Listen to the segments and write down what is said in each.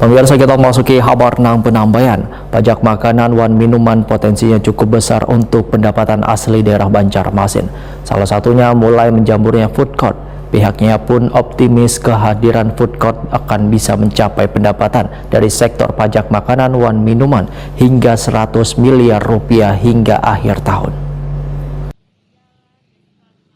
Pemirsa, kita masuki kabar nang penambahan. Pajak makanan wan minuman potensinya cukup besar untuk pendapatan asli daerah Banjarmasin. Salah satunya mulai menjamurnya food court. Pihaknya pun optimis kehadiran food court akan bisa mencapai pendapatan dari sektor pajak makanan wan minuman hingga 100 miliar rupiah hingga akhir tahun.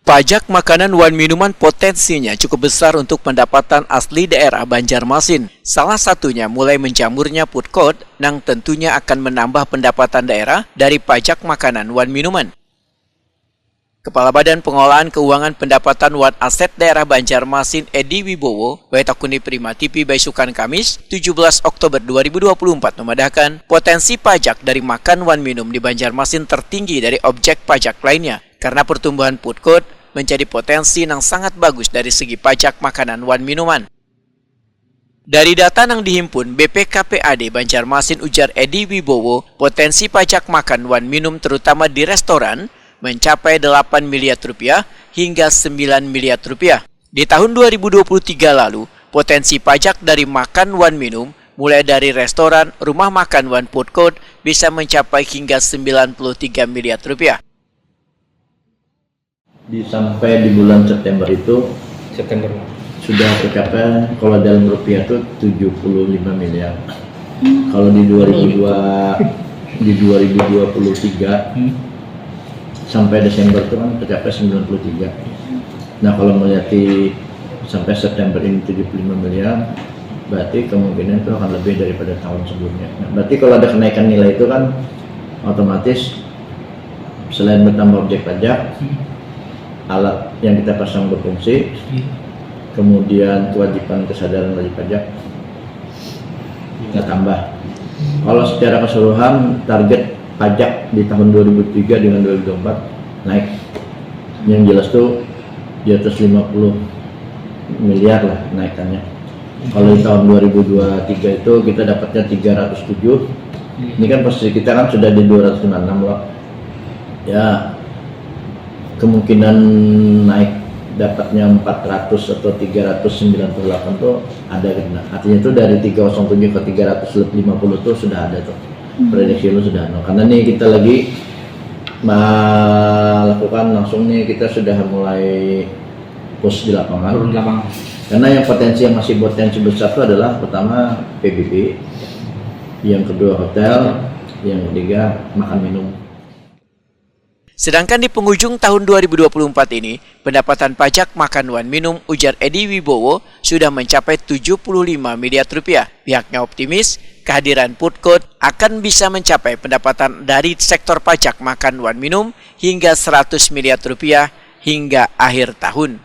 Pajak makanan wan minuman potensinya cukup besar untuk pendapatan asli daerah Banjarmasin. Salah satunya mulai menjamurnya food court yang tentunya akan menambah pendapatan daerah dari pajak makanan wan minuman. Kepala Badan Pengelolaan Keuangan Pendapatan Wan Aset Daerah Banjarmasin Edi Wibowo, Waitakuni Prima TV Baisukan Kamis, 17 Oktober 2024 memandahkan potensi pajak dari makan wan minum di Banjarmasin tertinggi dari objek pajak lainnya karena pertumbuhan food court menjadi potensi yang sangat bagus dari segi pajak makanan wan minuman. Dari data yang dihimpun BPKPAD Banjarmasin, ujar Edi Wibowo, potensi pajak makan wan minum terutama di restoran mencapai 8 miliar rupiah hingga 9 miliar rupiah. Di tahun 2023 lalu, potensi pajak dari makan wan minum mulai dari restoran, rumah makan wan food court bisa mencapai hingga 93 miliar rupiah. Sampai di bulan September itu sudah tercapai, kalau dalam rupiah itu 75 miliar. Kalau di 2023 sampai Desember itu kan tercapai 93. Nah, kalau melihat sampai September ini 75 miliar, berarti kemungkinan itu akan lebih daripada tahun sebelumnya. Nah, berarti kalau ada kenaikan nilai itu kan otomatis selain bertambah objek pajak, alat yang kita pasang berfungsi, kemudian kewajiban kesadaran wajib pajak kita tambah. Kalau secara keseluruhan target pajak di tahun 2003 dengan 2024 naik, yang jelas tuh di atas 50 miliar lah naikannya. Kalau di tahun 2023 itu kita dapatnya 307, ini kan posisi kita kan sudah di 206 loh ya, kemungkinan naik dapatnya 400 atau 398 tuh ada kan. Artinya tuh dari 307 ke 350 tuh sudah ada tuh. Prediksi lu sudah ada. Karena nih kita lagi melakukan langsung nih, kita sudah mulai push di lapangan. Karena yang masih potensi besar itu adalah pertama PBB, yang kedua hotel, yang ketiga makan minum. Sedangkan di penghujung tahun 2024 ini, pendapatan pajak makan wan minum, ujar Edi Wibowo, sudah mencapai 75 miliar rupiah. Pihaknya optimis kehadiran food court akan bisa mencapai pendapatan dari sektor pajak makan wan minum hingga 100 miliar rupiah hingga akhir tahun.